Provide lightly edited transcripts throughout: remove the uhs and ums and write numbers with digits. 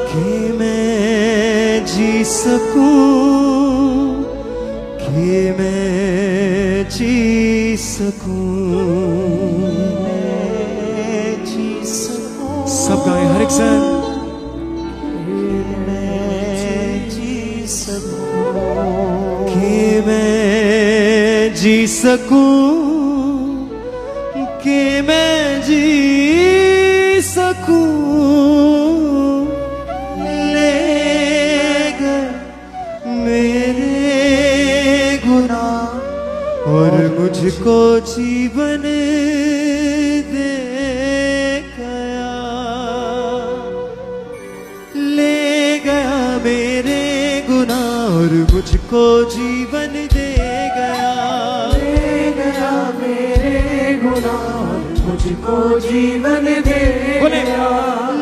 कि मैं जी सकूं, कि मैं जी सकूं, मैं जी सकूं। सब गाएं हर एक सन। कि मैं जी सकूं, कि मैं जी सकूं, ले गए मेरे गुनाह और मुझको जीवन दे गया, ले गया मेरे गुनाह और मुझको जीवन दे गया, ले गया मेरे गुनाह और मुझको जीवन दे गया,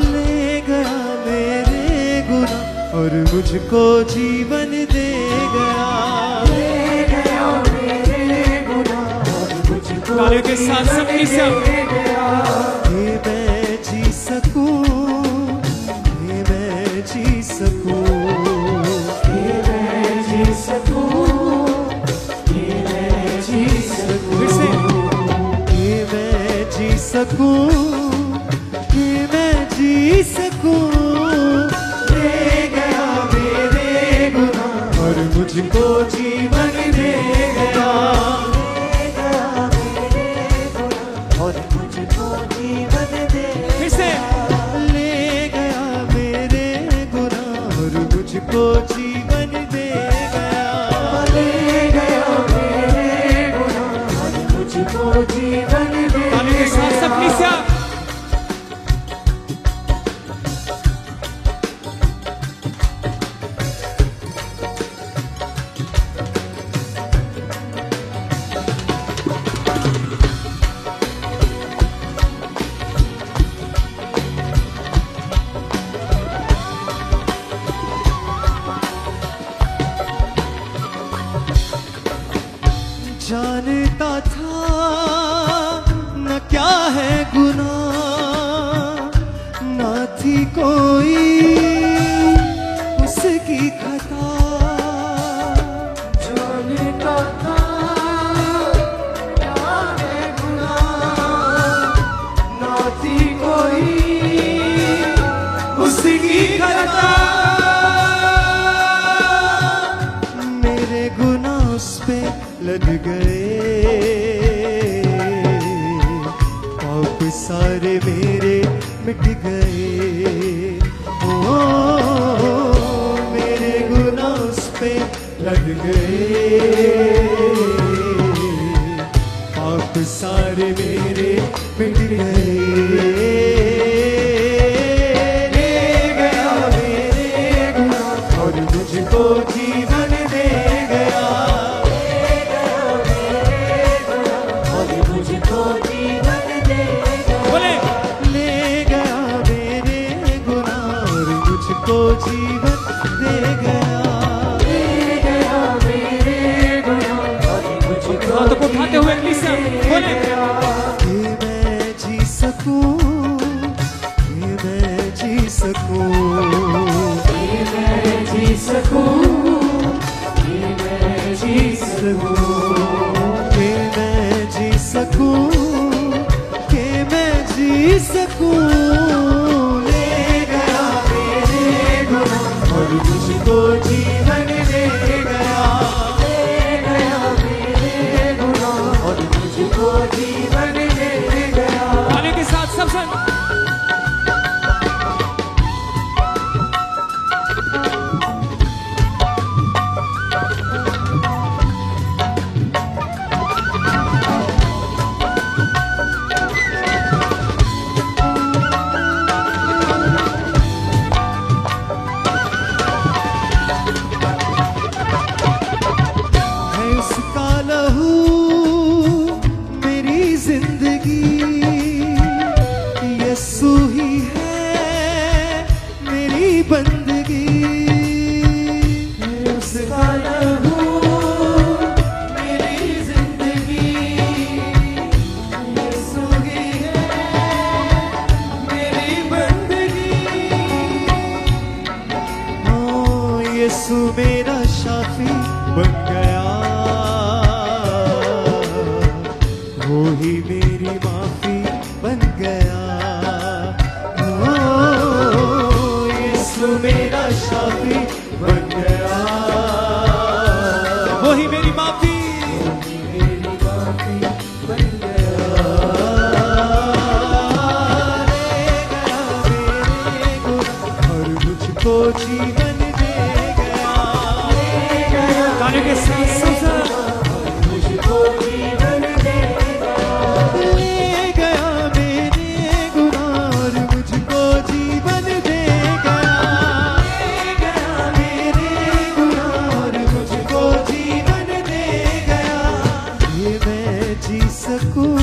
ले गया मेरे गुनाह और मुझको जीवन दे गया, ले गया मेरे गुनाह और मुझको तालियों के साथ सबकी सब दे गया। कि मैं जी सकूं, कि मैं जी सकूं, कि मैं जी सकूं, कि मैं जी सकूं, फिर से कि मैं जी सकूं, कि मैं जी सकूं, ले गया मेरे गुनाह और मुझको जीवन दे गया, ले गया मेरे गुनाह और मुझको जीवन दे फिर से ले गया मेरे गुनाह और मुझको जीवन दे गया, ले गया मेरे गुनाह और मुझको जीवन दे तालियों के साथ सबकी सब जानता था न क्या है गुनाह, न थी कोई उसकी खता, जानता था क्या है गुनाह, ना थी कोई उसकी खता, मेरे गुनाह उस पे लग गए, पाप सारे मेरे मिट गए, ओ मेरे गुनाह उस पे लग गए, पाप सारे मेरे मिट गए, ले गया मेरे गुनाह और मुझको जीवन दे गया, और मुझको जीवन दे गया, बोले ले गया मेरे गुनाह और मुझको जीवन दे गया, ले गया मेरे गुनाह और मुझको हाथों को उठाते हुए कलीसिया बोले कि मैं जी सकूं, कि मैं जी सकूं, कि मैं जी सकूं, कि मैं जी सकूं, कि मैं जी सकूं, कि मैं जी सकूं, ले गया मेरे गुनाह और मुझको जीवन दे गया, ले गया मेरे गुनाह और मुझको जीवन दे गया। तालियों के साथ सब सन है उसका लहू मेरी जिंदगी, यीशु ही है मेरी बंदगी, उसका लहू मेरी जिंदगी, यीशु ही है मेरी बंदगी, यीशु मेरा शाफी बन गया, वो ही मेरी माफी बन गया। ओ यीशु मेरा शाफी बन गया, वो ही मेरी माफी बन गया। ले गया मेरे गुनाह और मुझको जीवन दे गया। गाने के साथ सब मुझको जीवन दे ले गया मेरे गुनाह और मुझको जीवन दे गया। ले गया मेरे गुनाह और मुझको जीवन दे गया। ये मैं जी सकूं,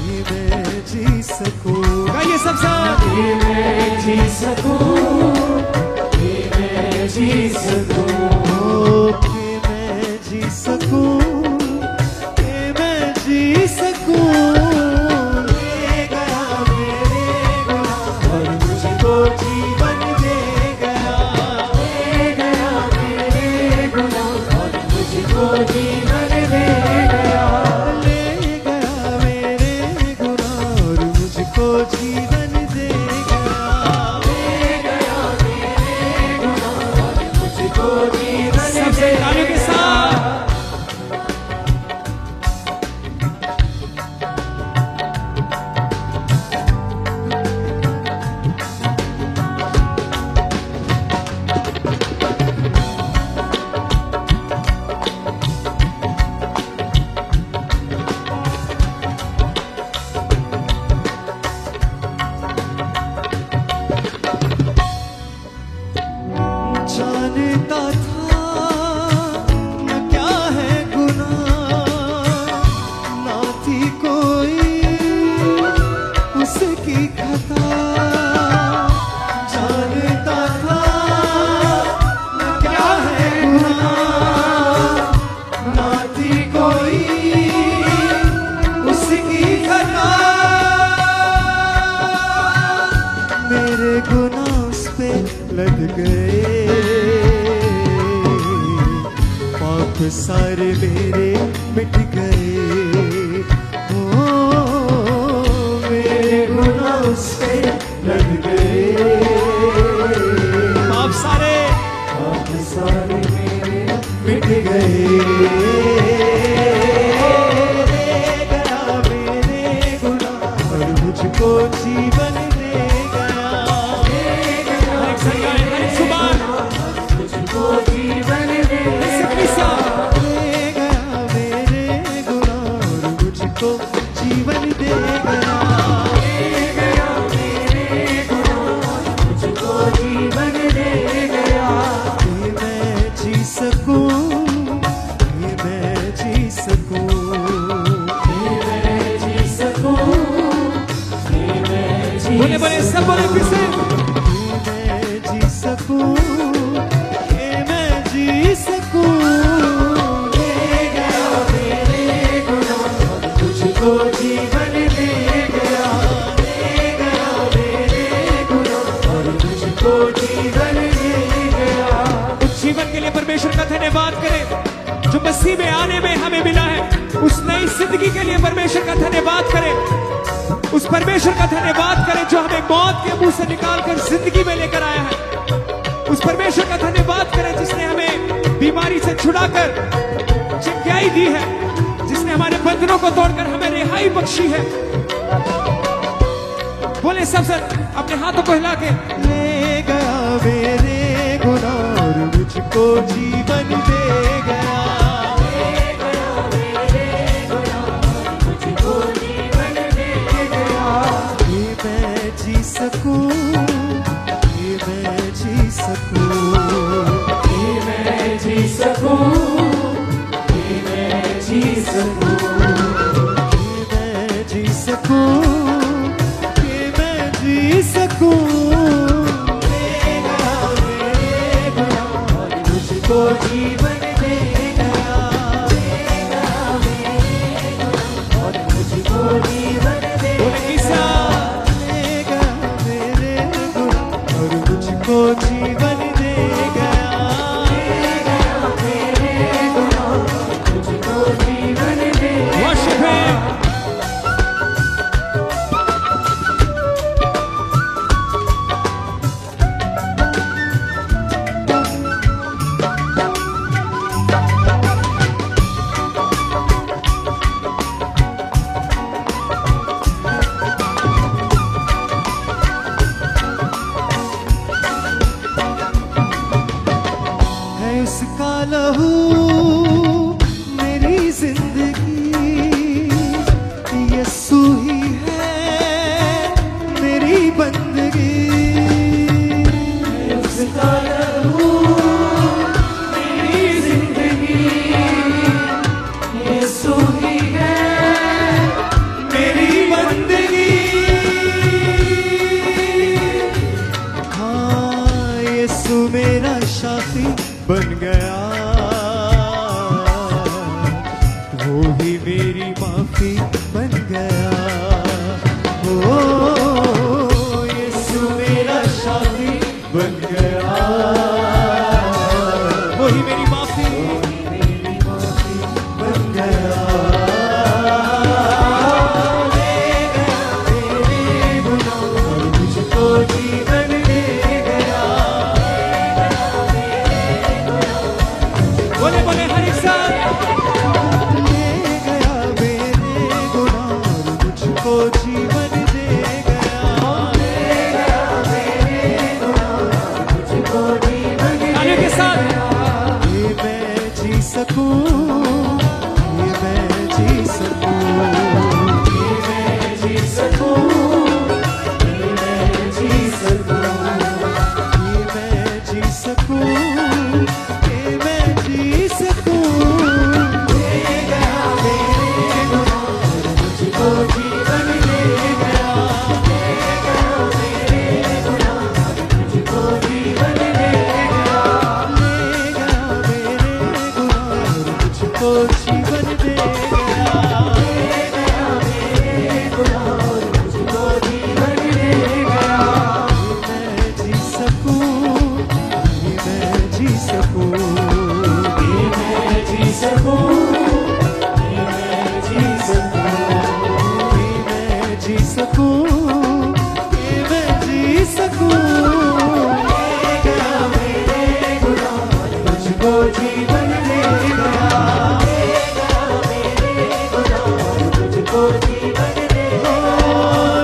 ये मैं जी सकूं। गाइए सब साथ। ये मैं जी सकूं, ये मैं जी सकूं, ओ कि मैं जी सकूं, कि मैं जी सकूं। ले गया मेरे गुनाह और मुझको जीवन दे गया। ले गया मेरे गुनाह और मुझको जीवन दे गया। ले गया मेरे गुनाह और मुझको जीवन दे गया। ले गया मेरे गुनाह और मुझको जीवन सबसे दे गाने के साथ। जानता था न क्या है गुनाह, ना थी कोई उसकी खता। जानता था न क्या है गुनाह, ना थी कोई उसकी खता। मेरे गुनाह उस पे लग गए, पाप सारे मेरे मिट गए। ओ मेरे गुनाह उस पे लग गए, आप सारे पाप सारे मेरे मिट गए। ले गया मेरे गुनाह और मुझको जीवन दे गया। हर एक संग गाए, हर एक जुबान। मुझको जीवन दे सबकी साथ। ले गया मेरे गुनाह और मुझको जीवन दे गया। गया मेरे गुनाह और मुझको जीवन दे गया। ये मैं जी सकूं, ये मैं जी सकूं। ये मैं जी सकूं, ये मैं जी बोले बोले सब बोले फिर से। ये मैं जी सकूं, ये मैं जी सकूं। ले गया मेरे गुनाह और मुझको जीवन दे गया। ले गया मेरे गुनाह और मुझको जीवन दे गया। उस जीवन के लिए परमेश्वर का धन्यवाद करें जो मसीह में आने में हमें मिला है। उस नई जिंदगी के लिए परमेश्वर का धन्यवाद करें। उस परमेश्वर का धन्यवाद करें जो हमें मौत के मुंह से निकालकर जिंदगी में लेकर आया है। उस परमेश्वर का धन्यवाद करें जिसने हमें बीमारी से छुड़ाकर चिंगाई दी है, जिसने हमारे बंधनों को तोड़कर हमें रिहाई बख्शी है। बोले सब अपने हाथों को हिला के। ले गया मेरे गुनाह और मुझको जीवन दे गया। ले गया मेरे गुनाह और मुझको जीवन दे गया। ये मैं जी सकूं, ये मैं जी सकूं। ये मैं जी सकूं, ये मैं जी सकूं, ये मैं जी सकूं, ये मैं जी सकूं। ले गया मेरे गुनाह और मुझको जीवन दे गया। ले गया मेरे गुनाह और मुझको जीवन दे बोले किसा ले गया मेरे गुनाह और मुझको जीवन दे गया। यीशु मेरा साथी बन गया, वो ही मेरी माफी बन गया। ओ यीशु मेरा साथी बन गया, वो ही मेरी माफी बन गया। ले गया मेरे गुनाह और मुझको जीवन दे गया। बोले बोले हर एक साथ। ले गया मेरे गुनाह और मुझको जीवन दे गया। ले गया मेरे गुनाह और मुझको जीवन दे तालियों के साथ। ये मैं जी सकूं, ये मैं जी सकूं, ये मैं जी सकूं, ये मैं जी सकूं, ये मैं जी सकूं, ये मैं जी सकूं। ले गया मेरे गुनाह और मुझको जीवन दे गया। ले गया मेरे गुनाह और मुझको जीवन दे गया। ले गया मेरे गुनाह और मुझको जीवन दे गया। ले गया मेरे गुनाह और मुझको जीवन दे गया। ये मैं जी सकूं, ये मैं जी सकूं, ये मैं जी सकूं, ये मैं जी सकूं, ये मैं जी सकूं, ये मैं जी सकूं। ले गया मेरे गुनाह और मुझको जीवन दे गया। ले गया मेरे गुनाह और मुझको जीवन दे गया।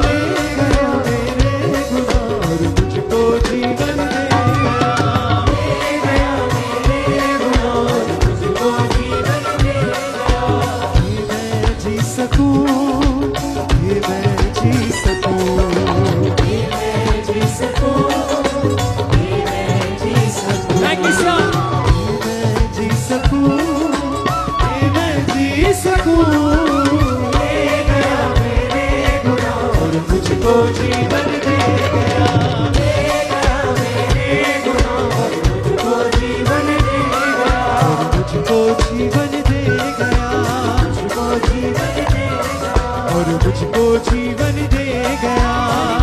ले गया मेरे गुनाह और मुझको जीवन दे गया। ले गया मेरे गुनाह और मुझको जीवन दे गया। ये मैं जी सकूं, ये मैं जी सकूं, ये मैं जी सकूं, ये मैं जी सकूं। Thank you sir. ये मैं जी सकूं, ये मैं जी सकूं। ले गया मेरे गुनाह और मुझको जीवन दे गया। ले गया मेरे गुनाह और मुझको जीवन दे गया। और मुझको जीवन दे गया। मुझको जीवन दे गया। और मुझको जीवन दे गया।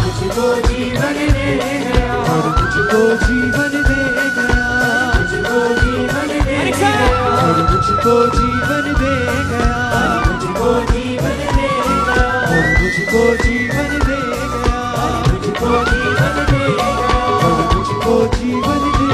मुझको जीवन दे गया। और मुझको जीवन दे गया। मुझको जीवन दे हर एक गया। साथ। और मुझको जीवन दे गया। मुझको जीवन दे गया। और मुझको जीवन दे गया। मुझको जीवन दे गया। और मुझको जीवन दे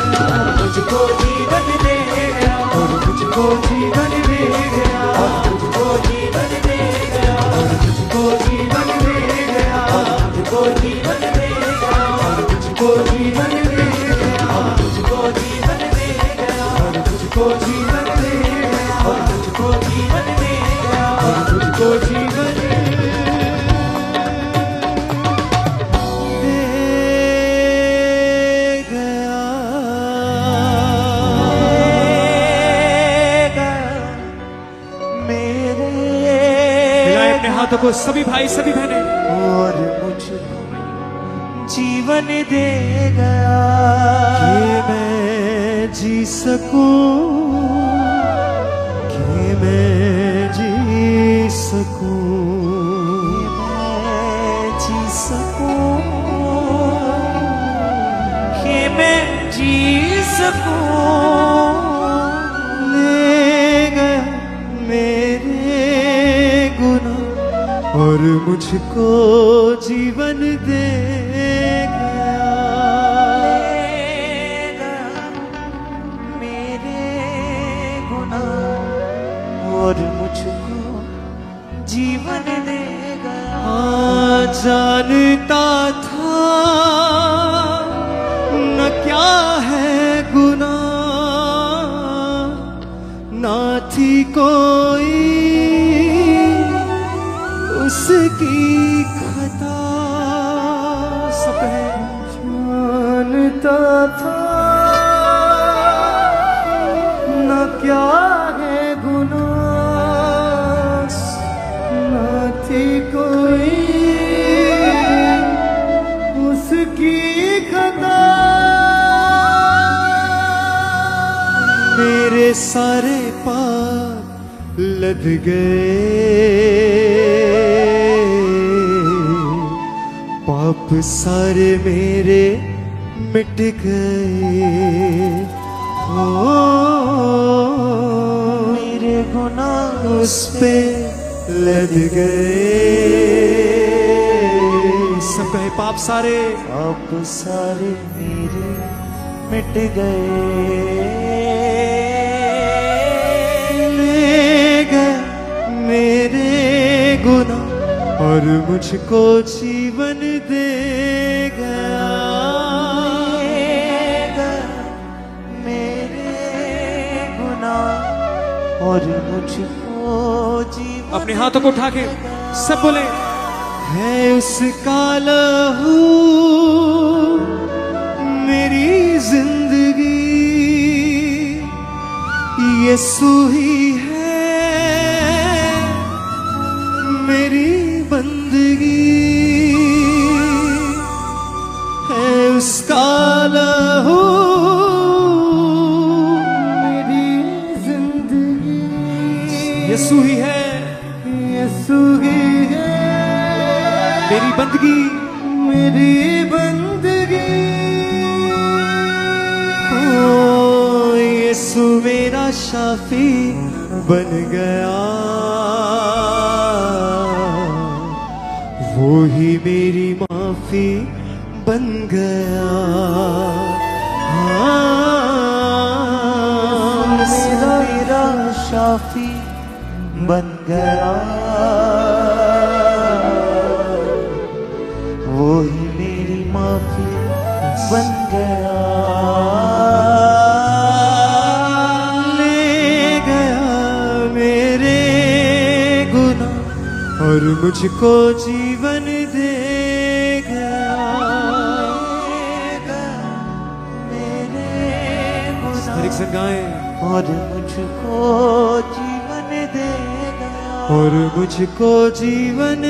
गया। मुझको जीवन दे गया। और मुझको जीवन दे गया। और मुझको जीवन दे गया। और मुझको जीवन दे गया। और मुझको जीवन दे गया। और मुझको जीवन दे गया। और मुझको जीवन दे गया। और मुझको जीवन दे गया। और मुझको जीवन दे गया। और मुझको जीवन दे मिलाएं अपने हाथों को सभी भाई सभी बहनें। और मुझको जीवन दे गया। कि मैं जी सकूं, कि मैं जी सकूं, मैं जी सकूं, कि मैं जी सकूं। ले गया मेरे गुनाह और मुझको जीवन दे गया। लेगा मेरे गुनाह और मुझको जीवन देगा। हाँ जानता था न क्या है गुनाह, ना थी कोई उसकी खता। सब है जानता था न क्या है गुनाह, न थी कोई उसकी खता। सारे पाप लद गए, पाप सारे मेरे मिट गए। ओ मेरे गुनाह उस पे लद गए। सब कहे पाप सारे, पाप सारे मेरे मिट गए। ले गए मेरे गुनाह और मुझको जीवन दे गया। मेरे गुनाह और मुझको जीवन अपने हाथों को उठा के सब बोले, है उसका लहू मेरी जिंदगी, यीशु ही है मेरी बंदगी। है उसका लहू मेरी जिंदगी, यीशु ही है यीशु ही है मेरी बंदगी। मेरी बंदगी। ओ यीशु मेरा शाफी बन गया, वो ही मेरी माफी बन गया। हाँ, मेरा शाफी बन गया, वो ही मेरी माफी बन गया। ले गया मेरे गुनाह और मुझको जीवन दे गया। मेरे हर एक गुनाह संग गाएं, और मुझको जीवन दे गया। और मुझको जीवन